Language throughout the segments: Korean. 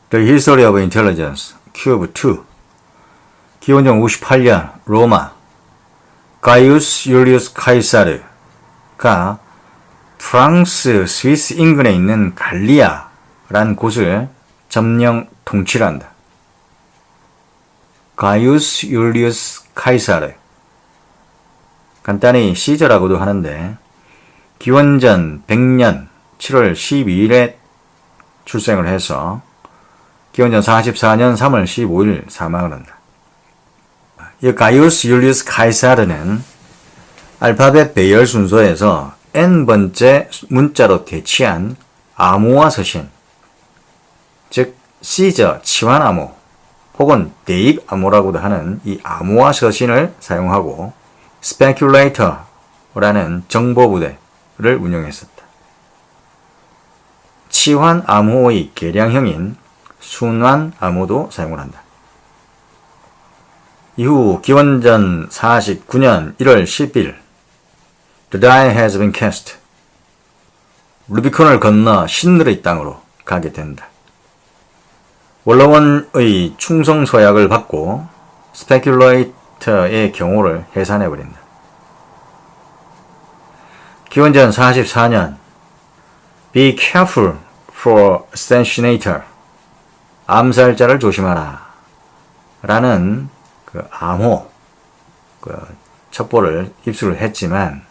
The History of Intelligence, 큐브 2. 기원전 58년 로마 가이우스 율리우스 카이사르가 프랑스, 스위스 인근에 있는 갈리아라는 곳을 점령 통치를 한다. 가이우스 율리우스 카이사르, 간단히 시저라고도 하는데 기원전 100년 7월 12일에 출생을 해서 기원전 44년 3월 15일 사망을 한다. 이 가이우스 율리우스 카이사르는 알파벳 배열 순서에서 n번째 문자로 대치한 암호화 서신, 즉 시저, 치환암호 혹은 대입암호라고도 하는 이 암호화 서신을 사용하고 스페큘레이터라는 정보부대를 운영했었다. 치환암호의 개량형인 순환암호도 사용을 한다. 이후 기원전 49년 1월 10일 The die has been cast. 루비콘을 건너 신들의 땅으로 가게 된다. 원로원의 충성 서약을 받고 스페큘레이터의 경호를 해산해버린다. 기원전 44년 Be careful for assassinator. 암살자를 조심하라 라는 그 암호, 첩보를 입수를 했지만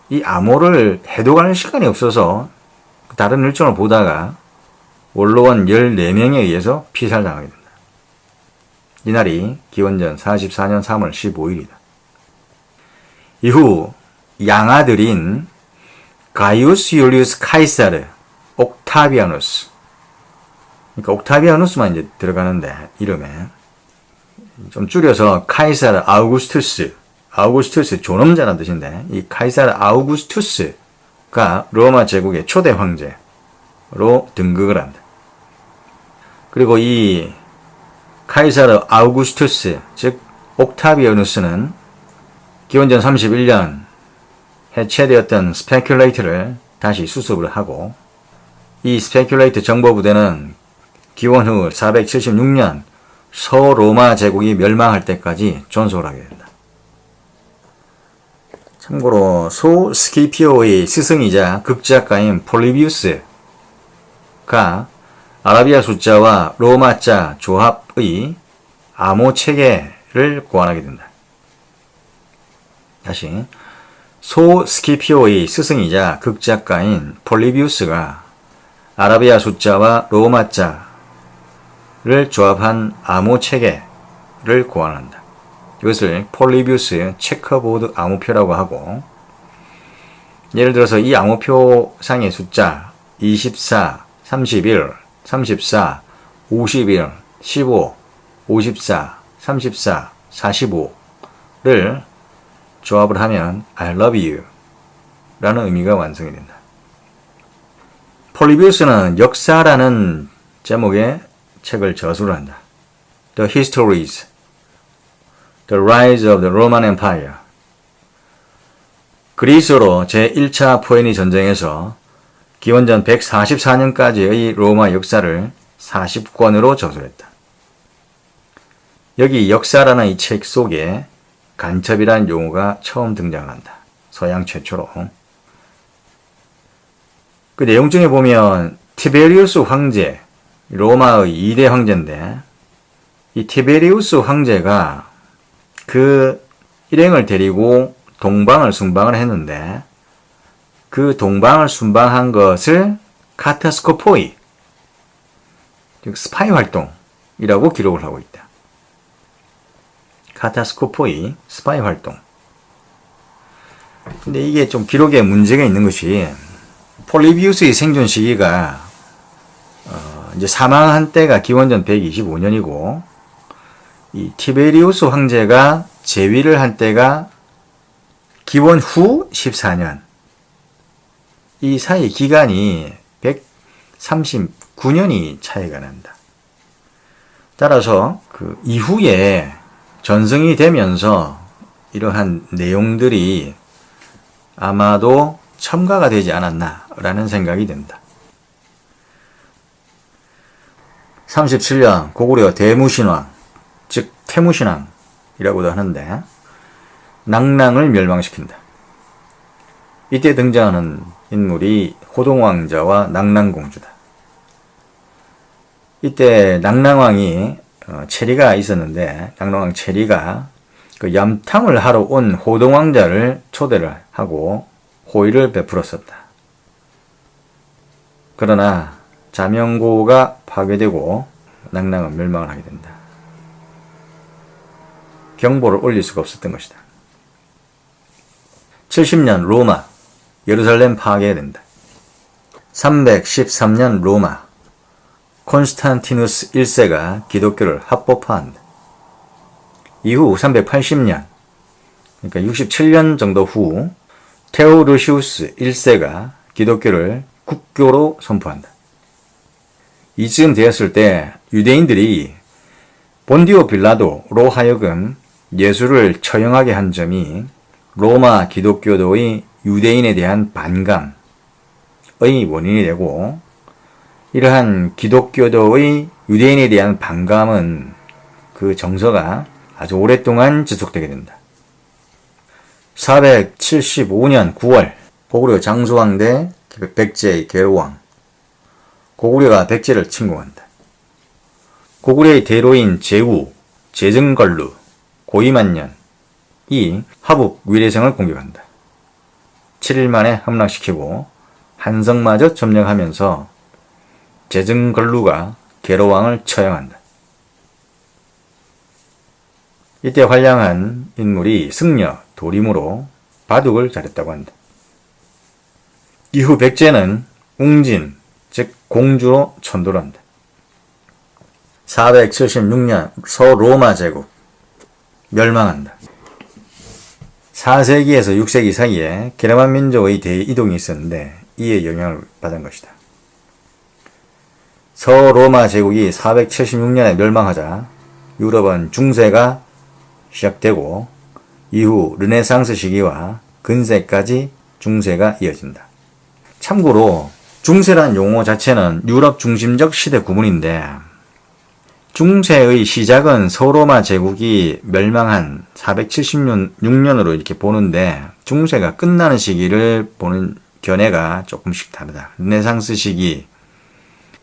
이 암호를 해독할 시간이 없어서 다른 일정을 보다가 원로원 14명에 의해서 피살당하게 된다. 이날이 기원전 44년 3월 15일이다. 이후 양아들인 가이우스 율리우스 카이사르, 옥타비아누스, 그러니까 옥타비아누스만 이제 들어가는데 이름에 좀 줄여서 카이사르 아우구스투스, 아우구스투스 존엄자라는 뜻인데 이 카이사르 아우구스투스가 로마 제국의 초대 황제로 등극을 한다. 그리고 이 카이사르 아우구스투스, 즉 옥타비아누스는 기원전 31년 해체되었던 스페큘레이터를 다시 수습을 하고 이 스페큘레이터 정보부대는 기원 후 476년 서로마 제국이 멸망할 때까지 존속을 하게 된다. 참고로 소 스키피오의 스승이자 극작가인 폴리비우스가 아라비아 숫자와 로마자 조합의 암호 체계를 고안하게 된다. 다시 소 스키피오의 스승이자 극작가인 폴리비우스가 아라비아 숫자와 로마자를 조합한 암호 체계를 고안한다. 이것을 폴리비우스 체커보드 암호표라고 하고, 예를 들어서 이 암호표상의 숫자 24, 31, 34, 51, 15, 54, 34, 45를 조합을 하면 I love you 라는 의미가 완성이 된다. 폴리비우스는 역사라는 제목의 책을 저술을 한다. The Histories, The Rise of the Roman Empire. 그리스로 제1차 포에니 전쟁에서 기원전 144년까지의 로마 역사를 40권으로 저술했다. 여기 역사라는 이 책 속에 간첩이라는 용어가 처음 등장한다. 서양 최초로. 그 내용 중에 보면 티베리우스 황제, 로마의 2대 황제인데 이 티베리우스 황제가 그 일행을 데리고 동방을 순방을 했는데 그 동방을 순방한 것을 카타스코포이, 즉 스파이 활동이라고 기록을 하고 있다. 카타스코포이, 스파이 활동. 근데 이게 좀 기록에 문제가 있는 것이 폴리비우스의 생존 시기가 이제 사망한 때가 기원전 125년이고 이 티베리우스 황제가 재위를 한 때가 기원 후 14년. 이 사이 기간이 139년이 차이가 난다. 따라서 그 이후에 전승이 되면서 이러한 내용들이 아마도 첨가가 되지 않았나라는 생각이 든다. 37년 고구려 대무신왕, 즉 태무신왕이라고도 하는데 낙랑을 멸망시킨다. 이때 등장하는 인물이 호동왕자와 낙랑공주다. 이때 낙랑왕이 체리가 있었는데 낙랑왕 체리가 그 염탐을 하러 온 호동왕자를 초대를 하고 호의를 베풀었었다. 그러나 자명고가 파괴되고 낙랑은 멸망을 하게 된다. 경보를 올릴 수가 없었던 것이다. 70년 로마, 예루살렘 파괴된다. 313년 로마, 콘스탄티누스 1세가 기독교를 합법화한다. 이후 380년, 그러니까 67년 정도 후 테오도시우스 1세가 기독교를 국교로 선포한다. 이쯤 되었을 때 유대인들이 본디오 빌라도로 하여금 예수를 처형하게 한 점이 로마 기독교도의 유대인에 대한 반감의 원인이 되고, 이러한 기독교도의 유대인에 대한 반감은 그 정서가 아주 오랫동안 지속되게 된다. 475년 9월 고구려 장수왕 대 백제의 계로왕, 고구려가 백제를 침공한다. 고구려의 대로인 제우, 제증걸루, 고이만년이 화북 위례성을 공격한다. 7일 만에 함락시키고 한성마저 점령하면서 제증걸루가 계로왕을 처형한다. 이때 활약한 인물이 승려, 도림으로 바둑을 잘했다고 한다. 이후 백제는 웅진, 즉 공주로 천도를 한다. 476년 서로마 제국 멸망한다. 4세기에서 6세기 사이에 게르만 민족의 대이동이 있었는데 이에 영향을 받은 것이다. 서로마 제국이 476년에 멸망하자 유럽은 중세가 시작되고 이후 르네상스 시기와 근세까지 중세가 이어진다. 참고로 중세란 용어 자체는 유럽 중심적 시대 구분인데 중세의 시작은 서로마 제국이 멸망한 476년으로 이렇게 보는데 중세가 끝나는 시기를 보는 견해가 조금씩 다르다. 르네상스 시기,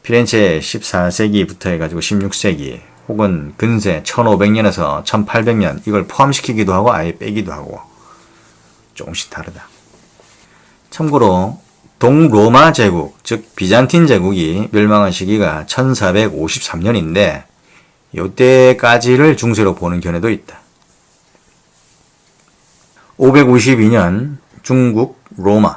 피렌체 14세기부터 해가지고 16세기 혹은 근세 1500년에서 1800년 이걸 포함시키기도 하고 아예 빼기도 하고 조금씩 다르다. 참고로 동로마 제국, 즉 비잔틴 제국이 멸망한 시기가 1453년인데 이때까지를 중세로 보는 견해도 있다. 552년 중국 로마,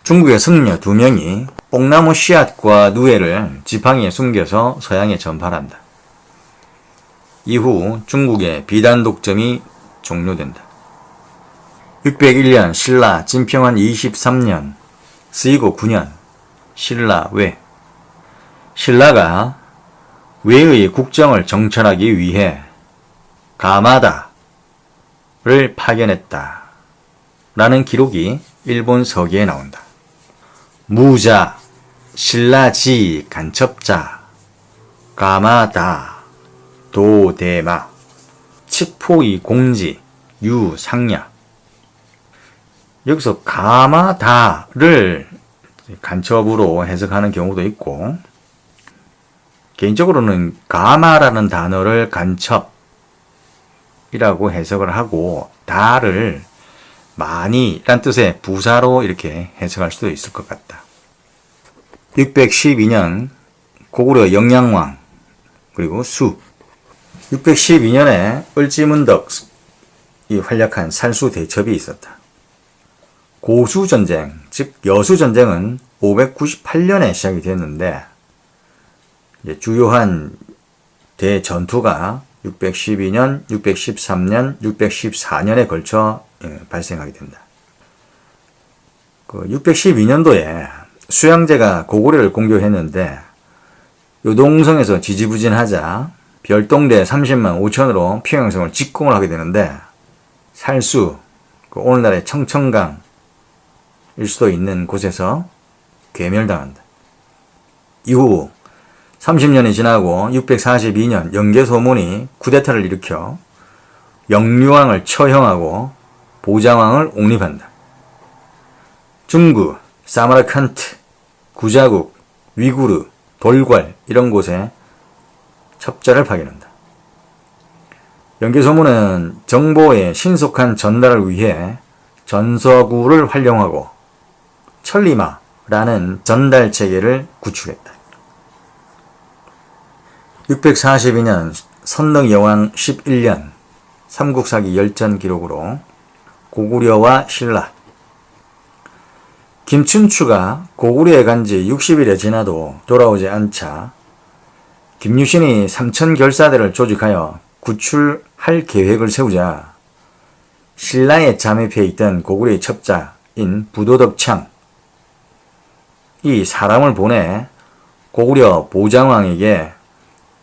중국의 승려 2명이 뽕나무 씨앗과 누에를 지팡이에 숨겨서 서양에 전파한다. 이후 중국의 비단 독점이 종료된다. 601년 신라 진평원 23년 스이고 9년 신라 외, 신라가 외의 국정을 정찰하기 위해 가마다를 파견했다 라는 기록이 일본 서기에 나온다. 무자, 신라지 간첩자, 가마다, 도대마, 칙포이 공지, 유상야. 여기서 가마다를 간첩으로 해석하는 경우도 있고, 개인적으로는 가마라는 단어를 간첩이라고 해석을 하고 다를 많이 란 뜻의 부사로 이렇게 해석할 수도 있을 것 같다. 612년 고구려 영양왕 그리고 수, 612년에 을지문덕이 활약한 살수 대첩이 있었다. 고수전쟁, 즉 여수전쟁은 598년에 시작이 됐는데 주요한 대전투가 612년, 613년, 614년에 걸쳐 발생하게 된다. 612년도에 수양제가 고구려를 공격했는데 요동성에서 지지부진하자 별동대 30만 5천으로 평양성을 직공을 하게 되는데 살수, 오늘날의 청천강일 수도 있는 곳에서 괴멸당한다. 이후 30년이 지나고 642년 영계소문이 쿠데타를 일으켜 영류왕을 처형하고 보장왕을 옹립한다. 중구, 사마르칸트, 구자국, 위구르, 돌궐 이런 곳에 첩자를 파견한다. 영계소문은 정보의 신속한 전달을 위해 전서구를 활용하고 천리마라는 전달 체계를 구축했다. 642년 선덕여왕 11년 삼국사기 열전 기록으로 고구려와 신라 김춘추가 고구려에 간 지 60일에 지나도 돌아오지 않자 김유신이 삼천결사대를 조직하여 구출할 계획을 세우자 신라에 잠입해 있던 고구려의 첩자인 부도덕창 이 사람을 보내 고구려 보장왕에게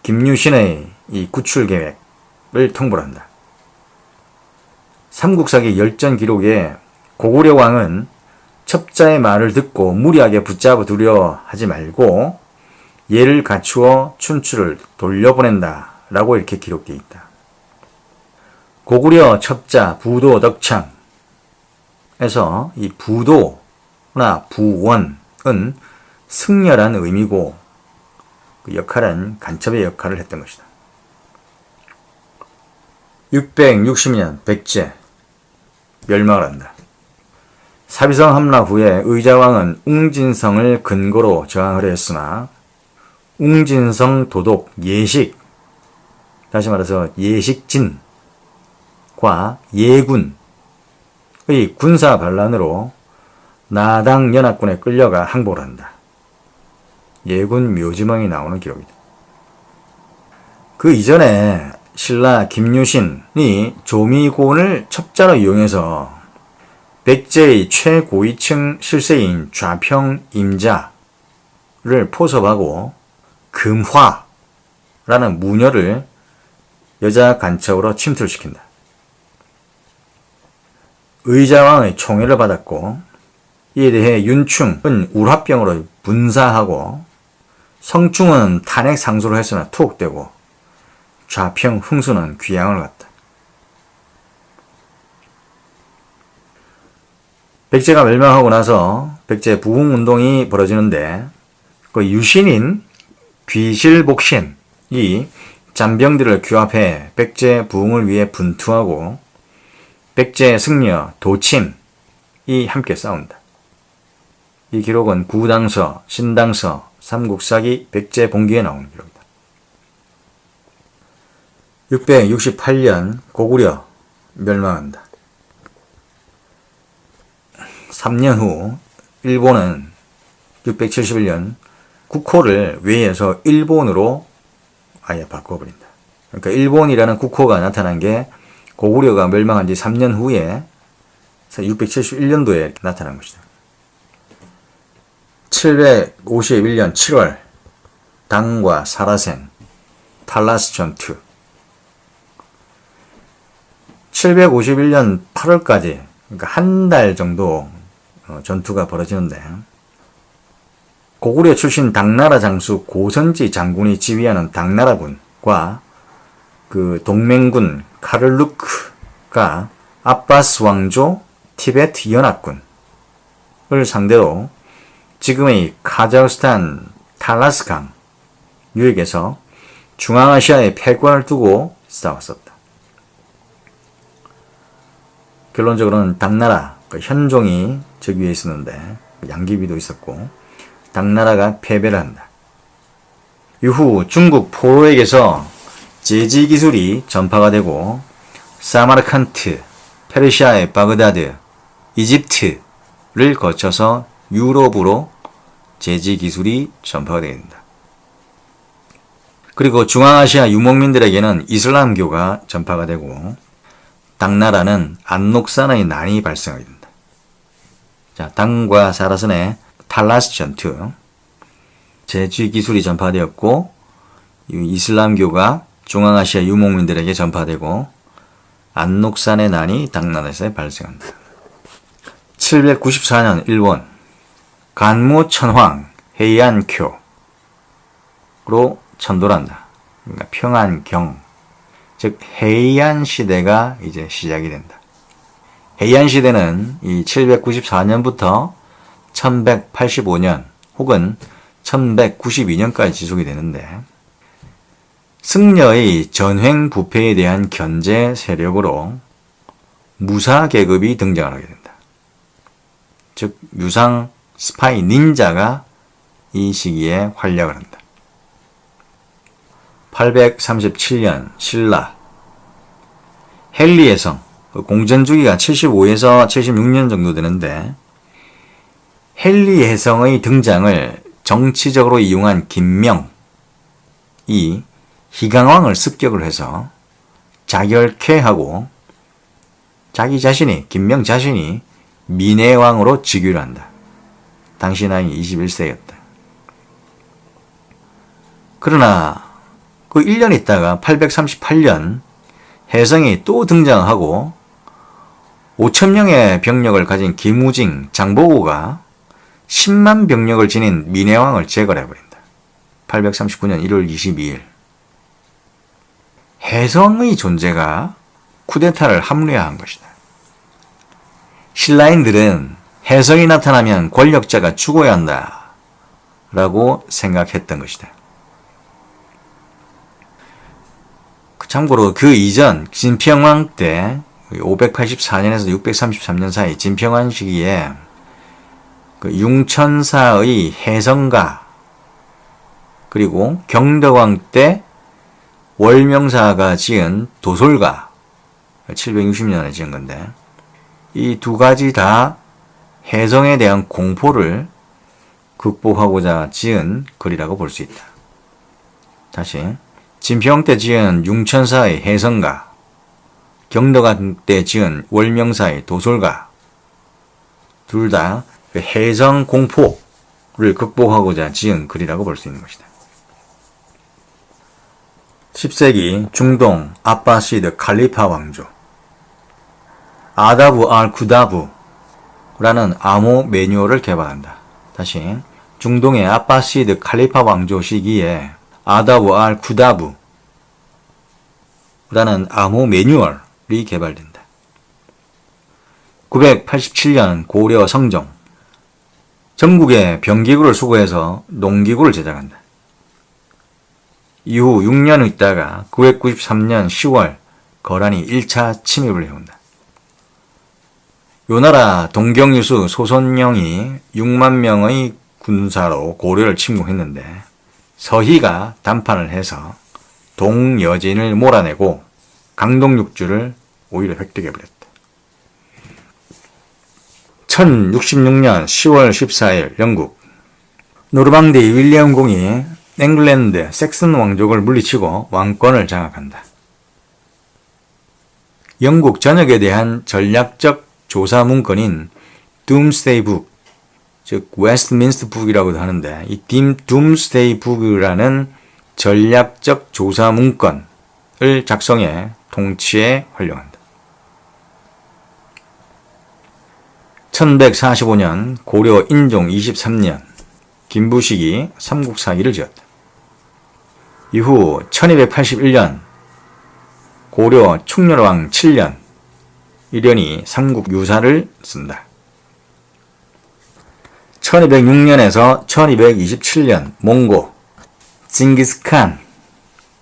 김유신의 이 구출 계획을 통보한다. 삼국사기 열전 기록에 고구려 왕은 첩자의 말을 듣고 무리하게 붙잡아 두려 하지 말고 예를 갖추어 춘추를 돌려보낸다 라고 이렇게 기록되어 있다. 고구려 첩자 부도덕창에서 이 부도나 부원은 승려란 의미고 그 역할은 간첩의 역할을 했던 것이다. 660년 백제 멸망을 한다. 사비성 함라 후에 의자왕은 웅진성을 근거로 저항을 했으나 웅진성 도독 예식, 다시 말해서 예식진과 예군의 군사 반란으로 나당 연합군에 끌려가 항복을 한다. 예군 묘지멍이 나오는 기록이다. 그 이전에 신라 김유신이 조미곤을 첩자로 이용해서 백제의 최고위층 실세인 좌평 임자를 포섭하고 금화라는 무녀를 여자 간첩으로 침투를 시킨다. 의자왕의 총애를 받았고 이에 대해 윤충은 울화병으로 분사하고 성충은 탄핵 상소를 했으나 투옥되고 좌평 흥수는 귀양을 갔다. 백제가 멸망하고 나서 백제 부흥운동이 벌어지는데 그 유신인 귀실복신이 잔병들을 규합해 백제 부흥을 위해 분투하고 백제 승려 도침이 함께 싸운다. 이 기록은 구당서, 신당서, 삼국사기 백제 봉기에 나오는 기록이다. 668년 고구려 멸망한다. 3년 후 일본은 671년 국호를 외에서 일본으로 아예 바꿔버린다. 그러니까 일본이라는 국호가 나타난 게 고구려가 멸망한 지 3년 후에 671년도에 나타난 것이다. 751년 7월 당과 사라센 탈라스 전투 751년 8월까지 그러니까 한 달 정도 전투가 벌어지는데 고구려 출신 당나라 장수 고선지 장군이 지휘하는 당나라군과 그 동맹군 카를루크가 아바스 왕조 티베트 연합군을 상대로 지금의 카자흐스탄 탈라스강 유역에서 중앙아시아의 패권을 두고 싸웠었다. 결론적으로는 당나라 그 현종이 저기 위에 있었는데 양귀비도 있었고 당나라가 패배를 한다. 이후 중국 포로에게서 제지 기술이 전파가 되고 사마르칸트, 페르시아의 바그다드, 이집트를 거쳐서 유럽으로 제지 기술이 전파가 되게 된다. 그리고 중앙아시아 유목민들에게는 이슬람교가 전파가 되고 당나라는 안녹산의 난이 발생하게 된다. 자, 당과 사라선의 탈라스 전투, 제지 기술이 전파되었고 이슬람교가 중앙아시아 유목민들에게 전파되고 안녹산의 난이 당나라에서 발생한다. 794년 일본 간무천황 해이안쿄 천돌한다. 그러니까 평안경, 즉 해이안 시대가 이제 시작이 된다. 해이안 시대는 이 794년부터 1185년 혹은 1192년까지 지속이 되는데, 승려의 전횡부패에 대한 견제 세력으로 무사 계급이 등장을 하게 된다. 즉 유상 스파이 닌자가 이 시기에 활약을 한다. 837년 신라 헨리의 성, 공전 주기가 75에서 76년 정도 되는데, 헨리 해성의 등장을 정치적으로 이용한 김명이 희강왕을 습격을 해서 자결케하고 자기 자신이, 김명 자신이 민해왕으로 즉위를 한다. 당시 나이 21세였다. 그러나 그 1년 있다가 838년 해성이 또 등장하고 5,000명의 병력을 가진 김우징, 장보고가 10만 병력을 지닌 민해왕을 제거를 해버린다. 839년 1월 22일. 해성의 존재가 쿠데타를 합리화한 것이다. 신라인들은 해성이 나타나면 권력자가 죽어야 한다 라고 생각했던 것이다. 참고로 그 이전 진평왕 때 584년에서 633년 사이 진평왕 시기에 그 융천사의 해성가, 그리고 경덕왕 때 월명사가 지은 도솔가, 760년에 지은 건데, 이 두 가지 다 해성에 대한 공포를 극복하고자 지은 글이라고 볼 수 있다. 다시, 진평 때 지은 융천사의 해성가, 경덕왕 때 지은 월명사의 도솔가, 둘 다 해성 공포를 극복하고자 지은 글이라고 볼 수 있는 것이다. 10세기 중동 아바시드 칼리파 왕조, 아다부 알-쿠다부라는 암호 매뉴얼을 개발한다. 다시, 중동의 아바시드 칼리파 왕조 시기에 아다부 알-쿠다부라는 암호 매뉴얼이 개발된다. 987년 고려 성종, 전국에 병기구를 수거해서 농기구를 제작한다. 이후 6년 있다가 993년 10월 거란이 1차 침입을 해온다. 요나라 동경유수 소손영이 6만 명의 군사로 고려를 침공했는데, 서희가 단판을 해서 동여진을 몰아내고 강동육주를 오히려 획득해버렸다. 1066년 10월 14일 영국, 노르망디 윌리엄 공이 잉글랜드 섹슨 왕족을 물리치고 왕권을 장악한다. 영국 전역에 대한 전략적 조사 문건인 둠스데이 북, 즉 웨스트민스터 북이라고도 하는데, 이 둠스데이 북이라는 전략적 조사 문건을 작성해 통치에 활용한다. 1145년 고려 인종 23년 김부식이 삼국사기를 지었다. 이후 1281년 고려 충렬왕 7년 이련이 삼국유사를 쓴다. 1206년에서 1227년 몽고 징기스칸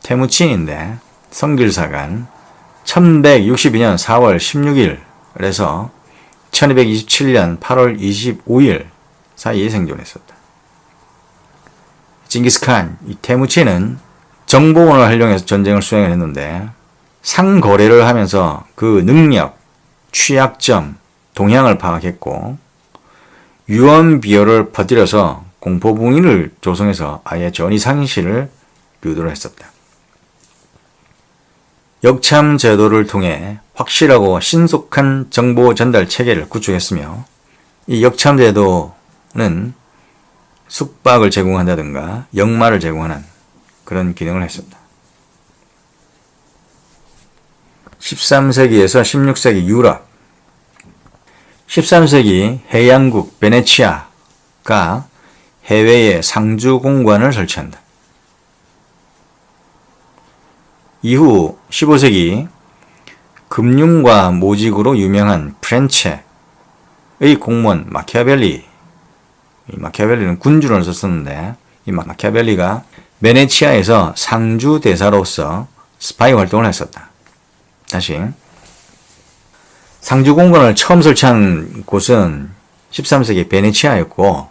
태무친인데 성길사간 1162년 4월 16일에서 1227년 8월 25일 사이에 생존했었다. 징기스칸, 이 태무친은 정보원을 활용해서 전쟁을 수행을 했는데, 상거래를 하면서 그 능력, 취약점, 동향을 파악했고, 유언비어를 퍼뜨려서 공포붕인을 조성해서 아예 전이상실을 유도를 했었다. 역참 제도를 통해 확실하고 신속한 정보 전달 체계를 구축했으며, 이 역참 제도는 숙박을 제공한다든가 역마를 제공하는 그런 기능을 했습니다. 13세기에서 16세기 유럽, 13세기 해양국 베네치아가 해외에 상주 공관을 설치한다. 이후 15세기 금융과 모직으로 유명한 프렌체의 공무원 마키아벨리, 이 마키아벨리는 군주론을 썼었는데 이 마키아벨리가 베네치아에서 상주 대사로서 스파이 활동을 했었다. 다시 상주 공관을 처음 설치한 곳은 13세기 베네치아였고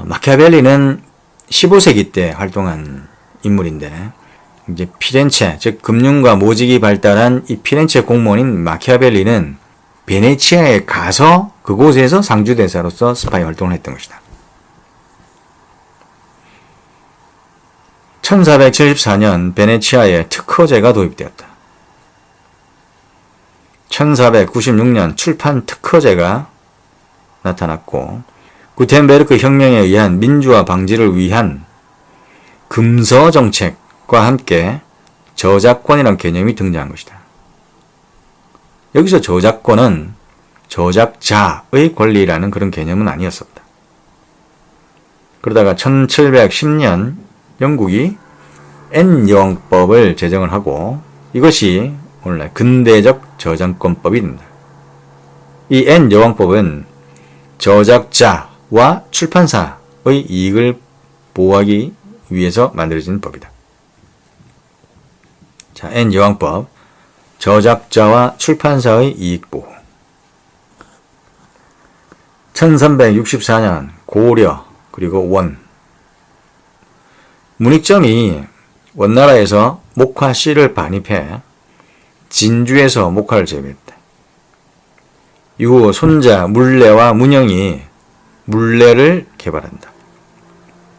마키아벨리는 15세기 때 활동한 인물인데 이제 피렌체, 즉 금융과 모직이 발달한 이 피렌체 공무원인 마키아벨리는 베네치아에 가서 그곳에서 상주 대사로서 스파이 활동을 했던 것이다. 1474년 베네치아에 특허제가 도입되었다. 1496년 출판 특허제가 나타났고 구텐베르크 혁명에 의한 민주화 방지를 위한 금서 정책과 함께 저작권이라는 개념이 등장한 것이다. 여기서 저작권은 저작자의 권리라는 그런 개념은 아니었었다. 그러다가 1710년 영국이 N여왕법을 제정을 하고 이것이 오늘날 근대적 저작권법이 된다. 이 N여왕법은 저작자와 출판사의 이익을 보호하기 위해서 만들어진 법이다. 자, N여왕법, 저작자와 출판사의 이익 보호. 1364년 고려 그리고 원. 문익점이 원나라에서 목화 씨를 반입해 진주에서 목화를 재배했다. 이후 손자 물레와 문영이 물레를 개발한다.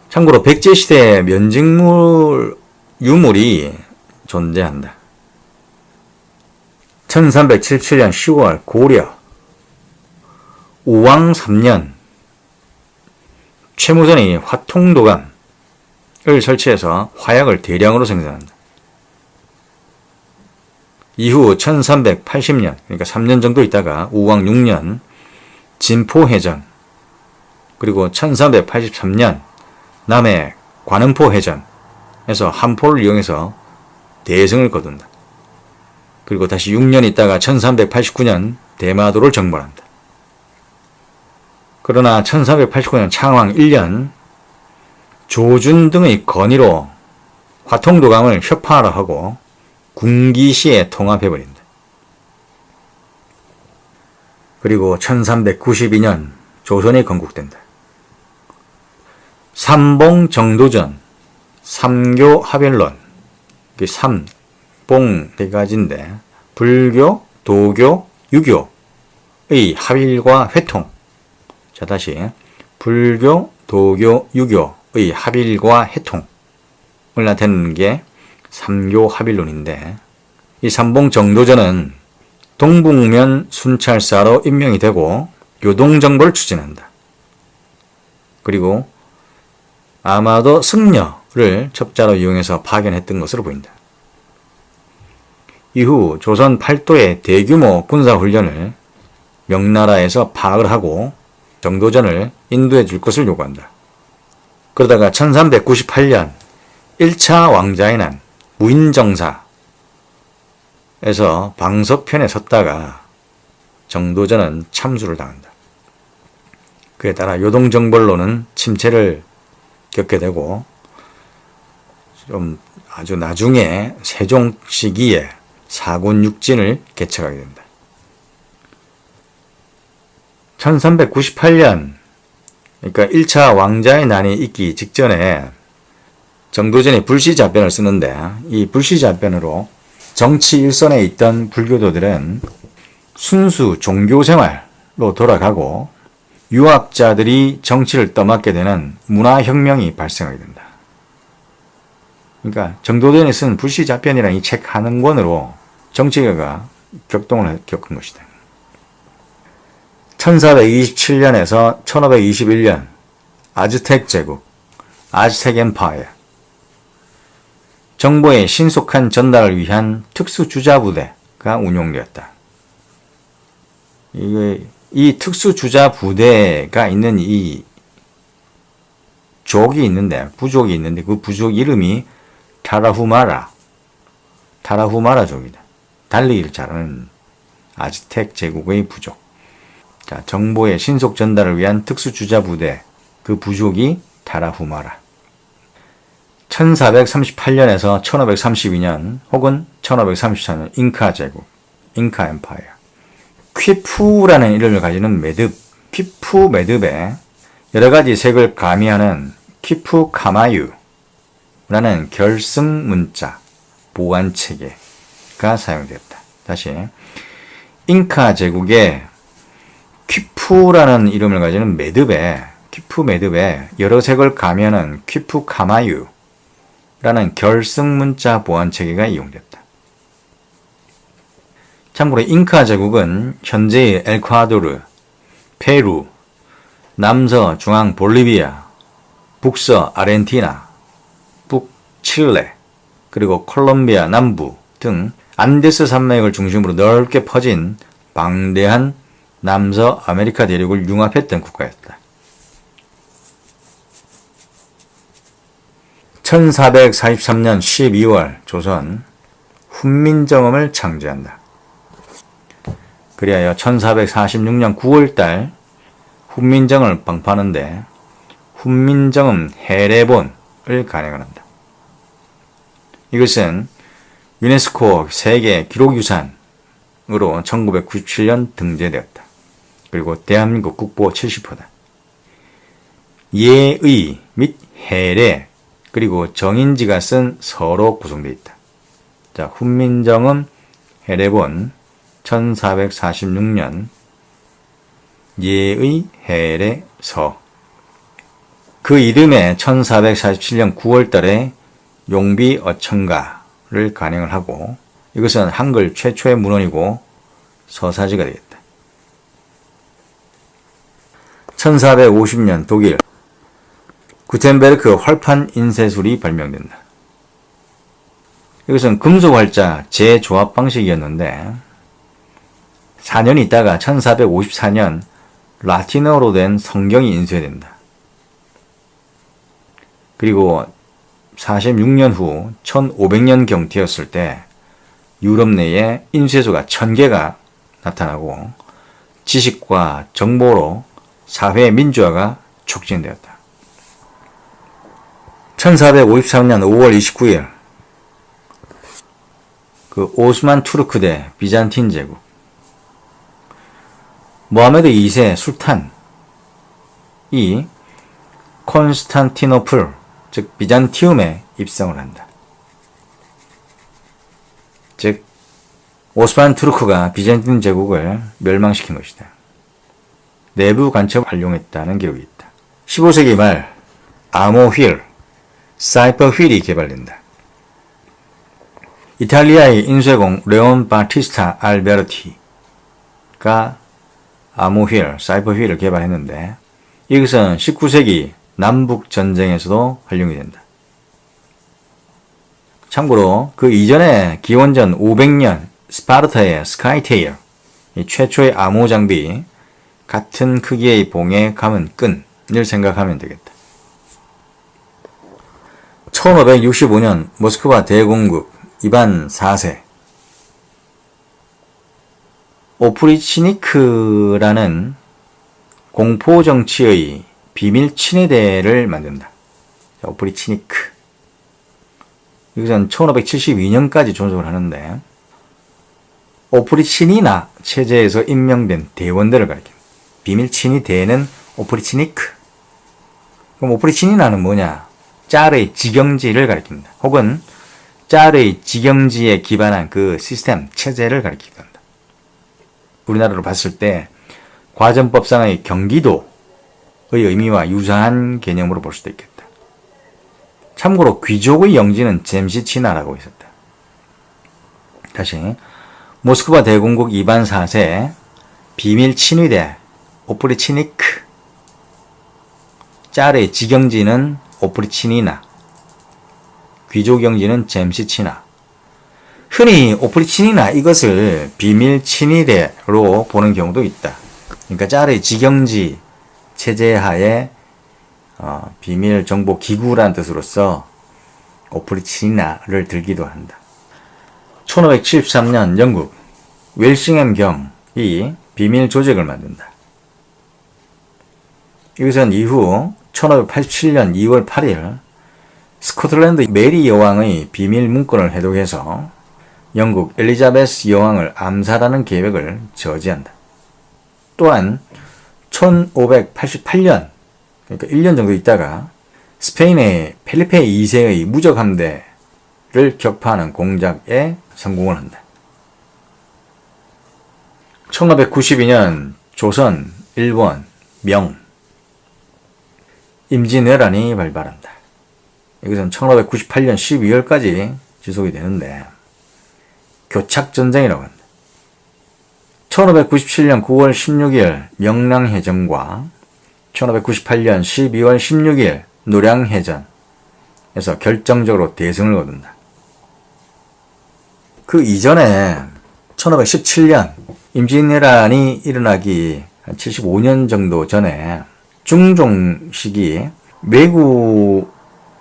참고로 백제시대에 면직물 유물이 존재한다. 1377년 10월 고려 우왕 3년 최무선이 화통도감을 설치해서 화약을 대량으로 생산한다. 이후 1380년, 그러니까 3년 정도 있다가 우왕 6년 진포해전, 그리고 1383년 남해 관음포해전에서 함포를 이용해서 대승을 거둔다. 그리고 다시 6년 있다가 1389년 대마도를 정벌한다. 그러나 1389년 창왕 1년 조준 등의 건의로 화통도감을 협파하라 하고 군기시에 통합해버린다. 그리고 1392년 조선이 건국된다. 삼봉정도전, 삼교합일론, 삼봉 세 가지인데 불교, 도교, 유교의 합일과 회통. 자, 다시 불교, 도교, 유교의 합일과 해통을 나타내는 게 삼교합일론인데 이 삼봉정도전은 동북면 순찰사로 임명이 되고 요동정보를 추진한다. 그리고 아마도 승려를 첩자로 이용해서 파견했던 것으로 보인다. 이후 조선 팔도의 대규모 군사훈련을 명나라에서 파악을 하고 정도전을 인도해 줄 것을 요구한다. 그러다가 1398년 1차 왕자의 난 무인정사에서 방석편에 섰다가 정도전은 참수를 당한다. 그에 따라 요동정벌로는 침체를 겪게 되고 좀 아주 나중에 세종 시기에 사군육진을 개척하게 된다. 1398년, 그러니까 1차 왕자의 난이 있기 직전에 정도전이 불시잡변을 쓰는데 이 불시잡변으로 정치 일선에 있던 불교도들은 순수 종교생활로 돌아가고 유학자들이 정치를 떠맡게 되는 문화혁명이 발생하게 된다. 그러니까 정도전이 쓴 불시잡변이라는 이 책 한 권으로 정치가가 격동을 겪은 것이다. 1427년에서 1521년 아즈텍 제국, 아즈텍 엠파이어, 정보의 신속한 전달을 위한 특수주자부대가 운용되었다. 이 특수주자부대가 있는 이 족이 있는데, 부족이 있는데 그 부족 이름이 타라후마라족이다. 달리기를 잘하는 아즈텍 제국의 부족. 자, 정보의 신속 전달을 위한 특수주자 부대, 그 부족이 타라후마라. 1438년에서 1532년 혹은 1534년 잉카 제국, 잉카 엠파이어. 퀴푸라는 이름을 가지는 메듭, 퀴푸 메듭에 여러 가지 색을 가미하는 퀴푸 카마유라는 결승 문자 보안 체계가 사용되었다. 다시, 잉카 제국의 퀴푸라는 이름을 가지는 메듭에, 퀴푸 메듭에 여러 색을 가미하는 퀴푸 카마유라는 결승 문자 보안 체계가 이용됐다. 참고로 잉카 제국은 현재의 엘콰도르, 페루, 남서 중앙 볼리비아, 북서 아르헨티나, 북칠레, 그리고 콜롬비아 남부 등 안데스 산맥을 중심으로 넓게 퍼진 방대한 남서 아메리카 대륙을 융합했던 국가였다. 1443년 12월 조선 훈민정음을 창제한다. 그리하여 1446년 9월달 훈민정음을 방파하는데 훈민정음 해례본을 간행한다. 이것은 유네스코 세계 기록유산으로 1997년 등재되었다. 그리고 대한민국 국보 70호다. 예의 및 해례 그리고 정인지가 쓴 서로 구성되어 있다. 자, 훈민정음 해례본 1446년 예의 해례 서. 그 이름에 1447년 9월달에 용비 어천가를 간행을 하고 이것은 한글 최초의 문헌이고 서사지가 되겠다. 1450년 독일 구텐베르크 활판 인쇄술이 발명된다. 이것은 금속 활자 재조합 방식이었는데 4년 있다가 1454년 라틴어로 된 성경이 인쇄된다. 그리고 46년 후 1500년경 되었을 때 유럽 내에 인쇄소가 1000개가 나타나고 지식과 정보로 사회 민주화가 촉진되었다. 1453년 5월 29일 그 오스만 투르크 대 비잔틴 제국 모하메드 2세 술탄이 콘스탄티노플 즉 비잔티움에 입성을 한다. 즉 오스만 투르크가 비잔틴 제국을 멸망시킨 것이다. 내부 간첩을 활용했다는 기록이 있다. 15세기 말 아모 휠, 사이퍼 휠이 개발된다. 이탈리아의 인쇄공 레온 바티스타 알베르티가 아모 휠, 사이퍼 휠을 개발했는데 이것은 19세기 남북 전쟁에서도 활용이 된다. 참고로 그 이전에 기원전 500년 스파르타의 스카이테일, 최초의 암호 장비, 같은 크기의 봉에 감은 끈을 생각하면 되겠다. 1565년 모스크바 대공국 이반 4세 오프리치니크라는 공포정치의 비밀 친위대를 만든다. 오프리치니크. 이것은 1572년까지 존속을 하는데 오프리치니나 체제에서 임명된 대원들을 가리킵니다. 비밀 친위대는 오프리치니크. 그럼 오프리치니나는 뭐냐? 짤의 지경지를 가리킵니다. 혹은 짤의 지경지에 기반한 그 시스템, 체제를 가리키기도 한다. 우리나라로 봤을 때 과전법상의 경기도의 의미와 유사한 개념으로 볼 수도 있겠다. 참고로 귀족의 영지는 잼시치나라고 있었다. 다시 모스크바 대공국 이반 4세 비밀 친위대 오프리치니크 짤의 지경지는 오프리치니나 귀족 영지는 잼시치나. 흔히 오프리치니나 이것을 비밀 친위대로 보는 경우도 있다. 그러니까 짤의 지경지 체제하에 비밀 정보 기구라는 뜻으로서 오프리치나를 들기도 한다. 1573년 영국 웰싱엄 경이 비밀 조직을 만든다. 이것은 이후 1587년 2월 8일 스코틀랜드 메리 여왕의 비밀 문건을 해독해서 영국 엘리자베스 여왕을 암살하는 계획을 저지한다. 또한 1588년, 그러니까 1년 정도 있다가 스페인의 펠리페 2세의 무적 함대를 격파하는 공작에 성공을 한다. 1592년 조선, 일본, 명 임진왜란이 발발한다. 이것은 1598년 12월까지 지속이 되는데 교착전쟁이라고 한다. 1597년 9월 16일 명량해전과 1598년 12월 16일 노량해전에서 결정적으로 대승을 거둔다. 그 이전에 1517년 임진왜란이 일어나기 한 75년 정도 전에 중종식이 왜구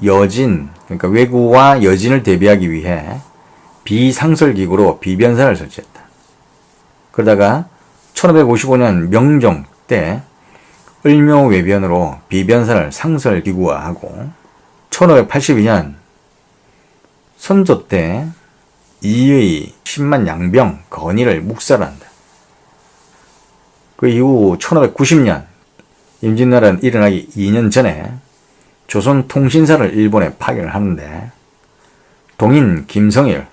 여진, 그러니까 왜구와 여진을 대비하기 위해 비상설기구로 비변사를 설치했다. 그러다가 1555년 명종 때 을묘외변으로 비변사를 상설기구화하고 1582년 선조 때 이의 10만 양병 건의를 묵살한다. 그 이후 1590년 임진왜란 일어나기 2년 전에 조선통신사를 일본에 파견을 하는데 동인 김성일,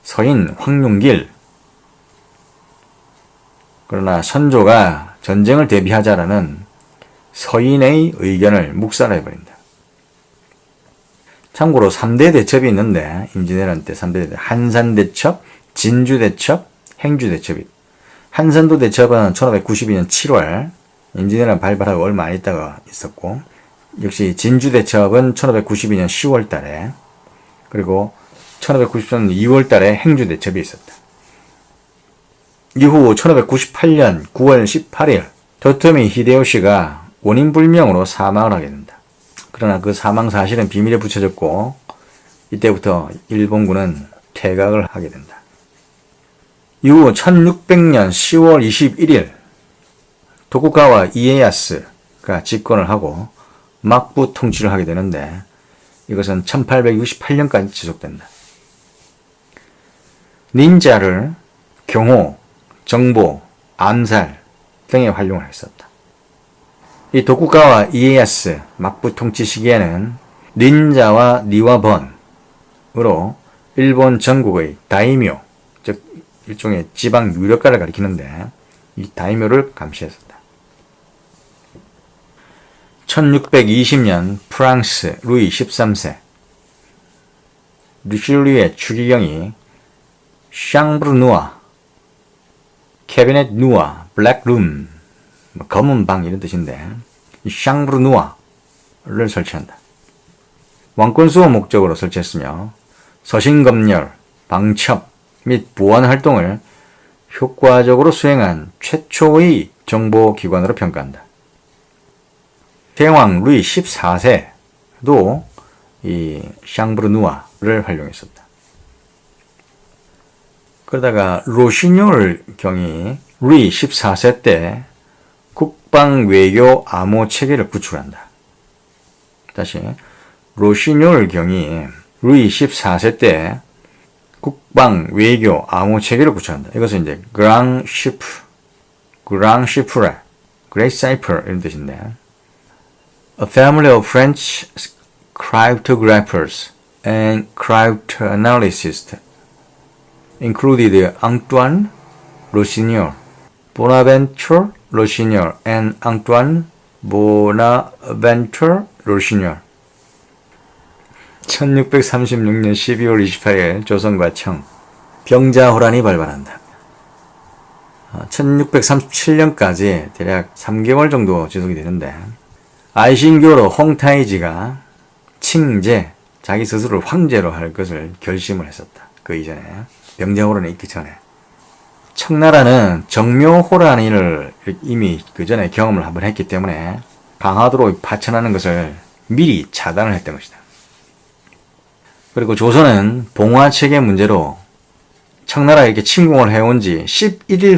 서인 황룡길, 그러나 선조가 전쟁을 대비하자라는 서인의 의견을 묵살해버린다. 참고로 3대 대첩이 있는데 임진왜란 때 3대 대첩, 한산대첩, 진주대첩, 행주대첩이. 한산도 대첩은 1592년 7월 임진왜란 발발하고 얼마 안 있다가 있었고, 역시 진주대첩은 1592년 10월 달에, 그리고 1593년 2월 달에 행주대첩이 있었다. 이후 1598년 9월 18일 도토미 히데요시가 원인불명으로 사망을 하게 된다. 그러나 그 사망 사실은 비밀에 붙여졌고 이때부터 일본군은 퇴각을 하게 된다. 이후 1600년 10월 21일 도쿠가와 이에야스가 집권을 하고 막부 통치를 하게 되는데 이것은 1868년까지 지속된다. 닌자를 경호, 정보, 암살 등에 활용을 했었다. 이 도쿠가와 이에야스 막부 통치 시기에는 닌자와 니와번으로 일본 전국의 다이묘, 즉 일종의 지방 유력가를 가리키는데 이 다이묘를 감시했었다. 1620년 프랑스 루이 13세 리슐리의 추기경이 샹브르 누아, 캐비넷 누아, 블랙룸, 검은 방 이런 뜻인데 이 샹브르 누아를 설치한다. 왕권 수호 목적으로 설치했으며 서신검열, 방첩 및 보안 활동을 효과적으로 수행한 최초의 정보기관으로 평가한다. 대왕 루이 14세도 이 샹브르 누아를 활용했었다. 그러다가 로시뇰 경이 루이 14세 때 국방 외교 암호 체계를 구축한다. 다시 로시뇰 경이 루이 14세 때 국방 외교 암호 체계를 구축한다. 이것은 이제 그랑 시프레, 그레이트 사이퍼 이런 뜻인데 A family of French cryptographers and cryptanalysts included Antoine Rossignol, Bonaventure Rossignol, and Antoine Bonaventure Rossignol. 1636년 12월 28일 조선과 청, 병자호란이 발발한다. 1637년까지 대략 3개월 정도 지속이 되는데 아이신교로 홍타이지가 칭제, 자기 스스로를 황제로 할 것을 결심을 했었다. 그 이전에 병자호란이 있기 전에 청나라는 정묘호란을 이미 그 전에 경험을 한번 했기 때문에 강화도로 파천하는 것을 미리 차단을 했던 것이다. 그리고 조선은 봉화체계 문제로 청나라에 이렇게 침공을 해온 지 11일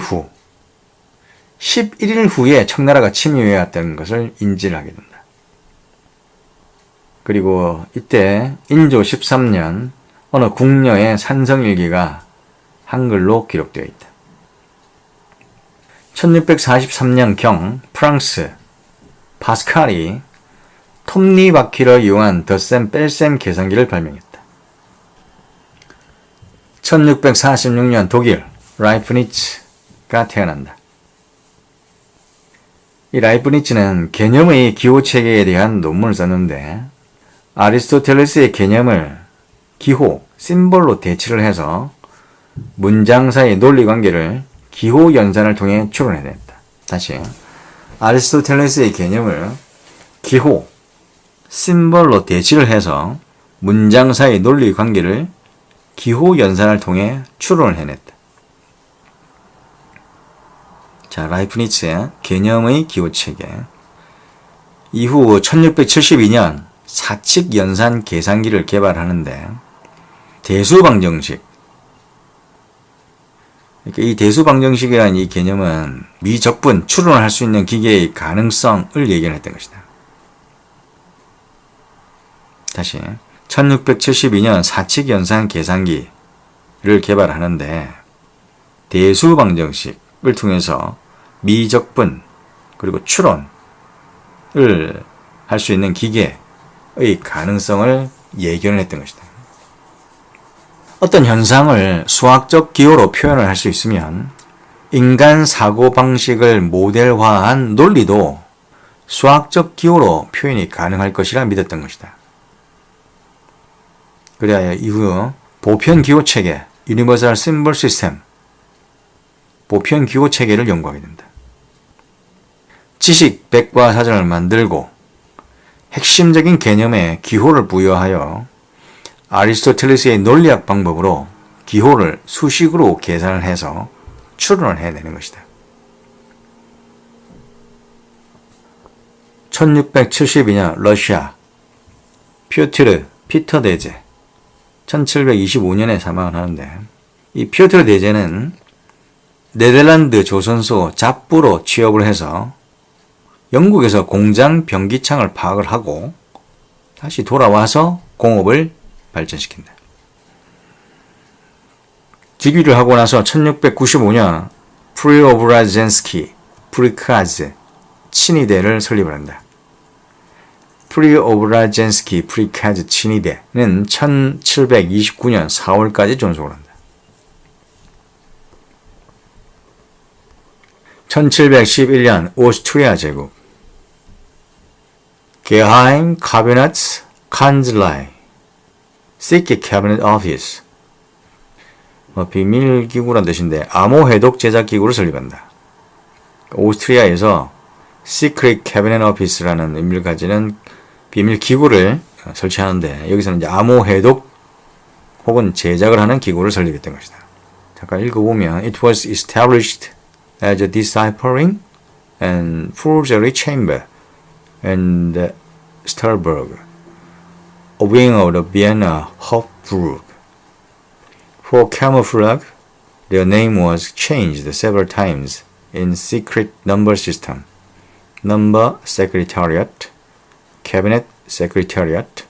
후에 청나라가 침입해왔다는 것을 인지를 하게 된다. 그리고 이때 인조 13년 어느 궁녀의 산성일기가 한글로 기록되어 있다. 1643년경 프랑스 파스칼이 톱니바퀴를 이용한 덧셈 뺄셈 계산기를 발명했다. 1646년 독일 라이프니츠가 태어난다. 이 라이프니츠는 개념의 기호체계에 대한 논문을 썼는데 아리스토텔레스의 개념을 기호, 심볼로 대치를 해서 문장 사이의 논리관계를 기호 연산을 통해 추론해냈다. 다시 아리스토텔레스의 개념을 기호, 심볼로 대치를 해서 문장 사이의 논리관계를 기호 연산을 통해 추론을 해냈다. 자, 라이프니츠의 개념의 기호체계. 이후 1672년 사칙 연산 계산기를 개발하는데 대수방정식. 그러니까 이 대수방정식이라는 이 개념은 미적분 추론을 할 수 있는 기계의 가능성을 예견했던 것이다. 다시 1672년 사칙 연산 계산기를 개발하는데 대수방정식을 통해서 미적분 그리고 추론을 할 수 있는 기계의 가능성을 예견을 했던 것이다. 어떤 현상을 수학적 기호로 표현을 할 수 있으면 인간 사고방식을 모델화한 논리도 수학적 기호로 표현이 가능할 것이라 믿었던 것이다. 그래야 이후 보편기호체계, Universal Symbol System, 보편기호체계를 연구하게 된다. 지식 백과사전을 만들고 핵심적인 개념에 기호를 부여하여 아리스토텔레스의 논리학 방법으로 기호를 수식으로 계산을 해서 추론을 해내는 것이다. 1672년 러시아 퓨어트르 피터 대제 1725년에 사망을 하는데 이 퓨어트르 대제는 네덜란드 조선소 잡부로 취업을 해서 영국에서 공장 변기창을 파악을 하고 다시 돌아와서 공업을 발전시킨다. 직위를 하고 나서 1695년 프리오브라젠스키 프리카즈 친위대를 설립을 한다. 프리오브라젠스키 프리카즈 친위대는 1729년 4월까지 존속을 한다. 1711년 오스트리아 제국 Geheim Kabinetskanzlei Secret Cabinet Office 비밀기구란 뜻인데 암호해독 제작기구를 설립한다. 오스트리아에서 Secret Cabinet Office라는 의미를 가지는 비밀기구를 설치하는데 여기서는 이제 암호해독 혹은 제작을 하는 기구를 설립했던 것이다. 잠깐 읽어보면 It was established as a deciphering and forgery chamber in Stolberg, a wing of the Vienna Hofburg. For camouflage, their name was changed several times in secret number system, number secretariat, cabinet secretariat,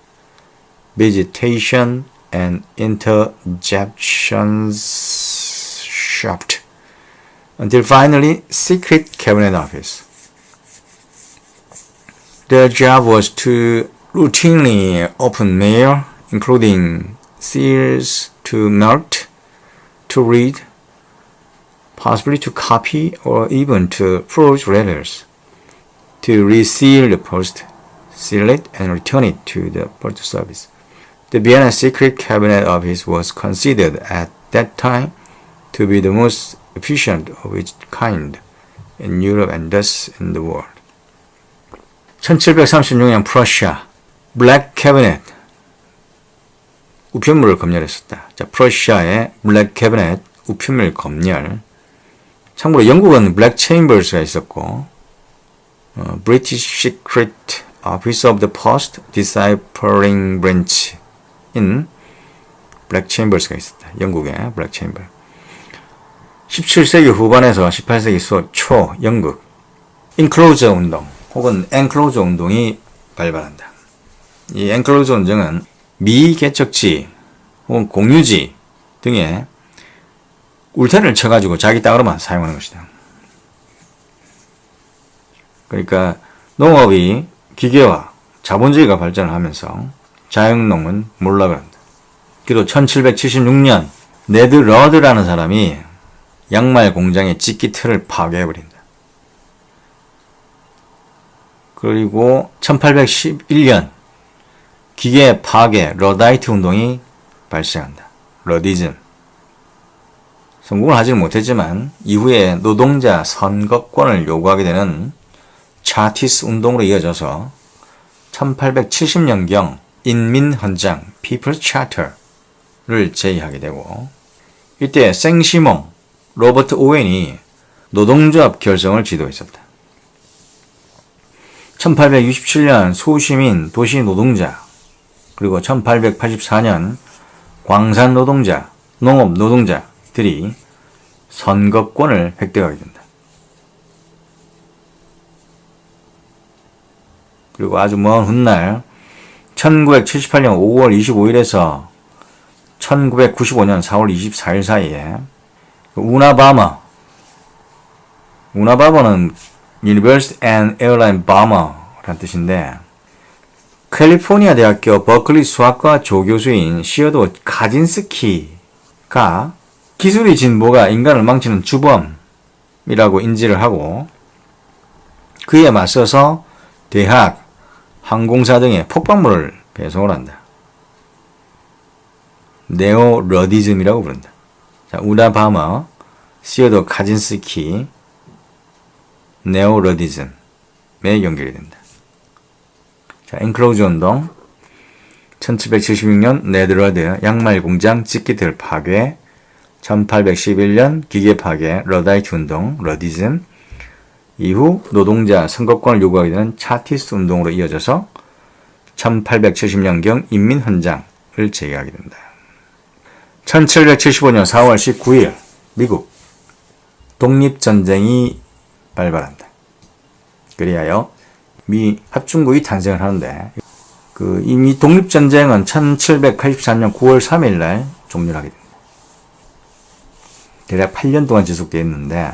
vegetation and interjections until finally secret cabinet office. Their job was to routinely open mail, including seals to melt, to read, possibly to copy or even to forge letters, to reseal the post, seal it, and return it to the post service. The Vienna Secret Cabinet Office was considered at that time to be the most efficient of its kind in Europe and thus in the world. 1736년 프러시아 블랙 캐비넷 우편물을 검열했었다. 자, 프러시아의 블랙 캐비넷 우편물 검열. 참고로 영국은 블랙 체인버스가 있었고 British Secret Office of the Post Deciphering Branch인 블랙 체인버스가 있었다. 영국의 블랙 체인버. 17세기 후반에서 18세기 초 영국 인클로저 운동 혹은 앵클로저 운동이 발발한다. 이 앵클로저 운동은 미개척지 혹은 공유지 등에 울타리를 쳐가지고 자기 땅으로만 사용하는 것이다. 그러니까 농업이 기계화, 자본주의가 발전을 하면서 자영농은 몰락을 한다. 그리고 1776년 네드 러드라는 사람이 양말 공장의 찢기 틀을 파괴해버린다. 그리고 1811년 기계 파괴 러다이트 운동이 발생한다. 러디즘. 성공을 하지는 못했지만 이후에 노동자 선거권을 요구하게 되는 차티스 운동으로 이어져서 1870년경 인민헌장 People's Charter를 제의하게 되고 이때 생시몽 로버트 오웬이 노동조합 결성을 지도했었다. 1867년 소시민 도시 노동자 그리고 1884년 광산 노동자, 농업 노동자들이 선거권을 획득하게 된다. 그리고 아주 먼 훗날 1978년 5월 25일에서 1995년 4월 24일 사이에 우나바머는 University and Airline Bomber라는 뜻인데 캘리포니아 대학교 버클리 수학과 조교수인 시어도 카진스키가 기술의 진보가 인간을 망치는 주범이라고 인지를 하고 그에 맞서서 대학, 항공사 등에 폭발물을 배송을 한다. 네오러디즘이라고 부른다. 자, 우나바머, 시어도 카진스키, 네오러디즘에 연결이 된다. 자, 앵클로저 운동 1776년 네드러드 양말 공장 찢기틀 파괴 1811년 기계 파괴 러다이트 운동 러디즘 이후 노동자 선거권을 요구하게 되는 차티스 운동으로 이어져서 1870년경 인민헌장을 제기하게 된다. 1775년 4월 19일 미국 독립전쟁이 발발한다. 그리하여 미 합중국이 탄생을 하는데 이미 독립전쟁은 1783년 9월 3일 날 종료를 하게 됩니다. 대략 8년 동안 지속되었는데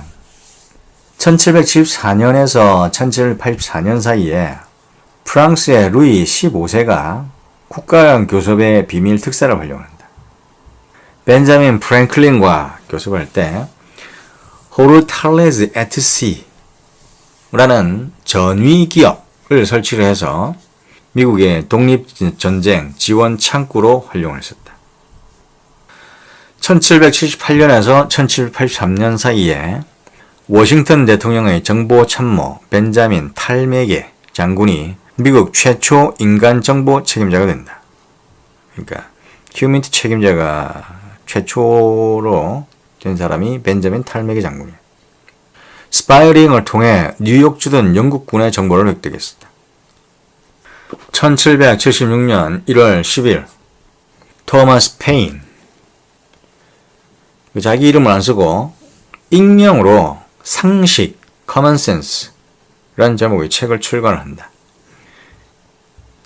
1774년에서 1784년 사이에 프랑스의 루이 15세가 국가형 교섭의 비밀 특사를 활용한다. 벤자민 프랭클린과 교섭할 때 호르탈레즈 에트시라는 전위기업을 설치를 해서 미국의 독립전쟁 지원 창구로 활용을 했었다. 1778년에서 1783년 사이에 워싱턴 대통령의 정보참모 벤자민 탈메게 장군이 미국 최초 인간정보 책임자가 된다. 그러니까 휴민트 책임자가 최초로 된 사람이 벤자민 탈메게 장군이야. 스파이링을 통해 뉴욕 주둔 영국군의 정보를 획득했었다. 1776년 1월 10일 토마스 페인 자기 이름을 안 쓰고 익명으로 상식, common sense 라는 제목의 책을 출간을 한다.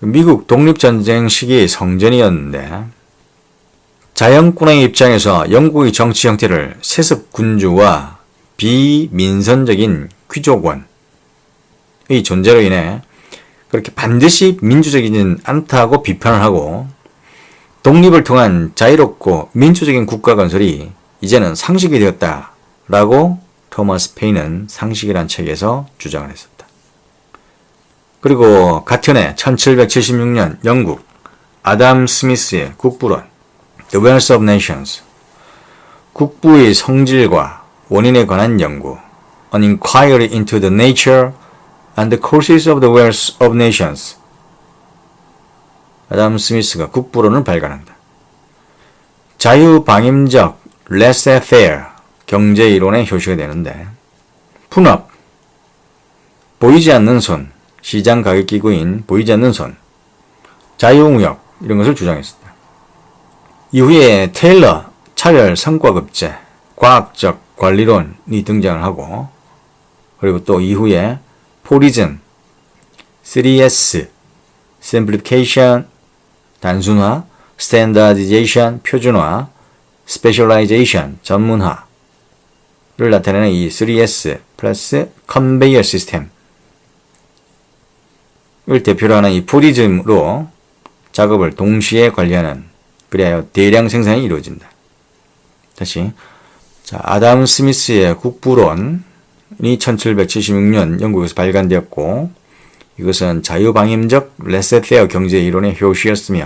미국 독립전쟁 시기의 성전이었는데 자영권의 입장에서 영국의 정치 형태를 세습 군주와 비민선적인 귀족원의 존재로 인해 그렇게 반드시 민주적이진 않다고 비판을 하고 독립을 통한 자유롭고 민주적인 국가 건설이 이제는 상식이 되었다라고 토마스 페인은 상식이란 책에서 주장을 했었다. 그리고 같은 해 1776년 영국 아담 스미스의 국부론 The Wealth of Nations 국부의 성질과 원인에 관한 연구 An Inquiry into the Nature and the Causes of the Wealth of Nations 아담 스미스가 국부론을 발간한다. 자유방임적 laissez-faire 경제이론의 효시가 되는데 분업, 보이지 않는 손, 시장 가격기구인 보이지 않는 손, 자유무역 이런 것을 주장했습니다. 이후에 테일러 차별 성과급제, 과학적 관리론이 등장을 하고, 그리고 또 이후에 포리즘, 3S, simplification, 단순화, standardization, 표준화, specialization, 전문화를 나타내는 이 3S 플러스 컨베이어 시스템을 대표로 하는 이 포리즘으로 작업을 동시에 관리하는, 그래야 대량 생산이 이루어진다. 다시, 자, 아담 스미스의 국부론이 1776년 영국에서 발간되었고, 이것은 자유방임적 레세페어 경제 이론의 효시였으며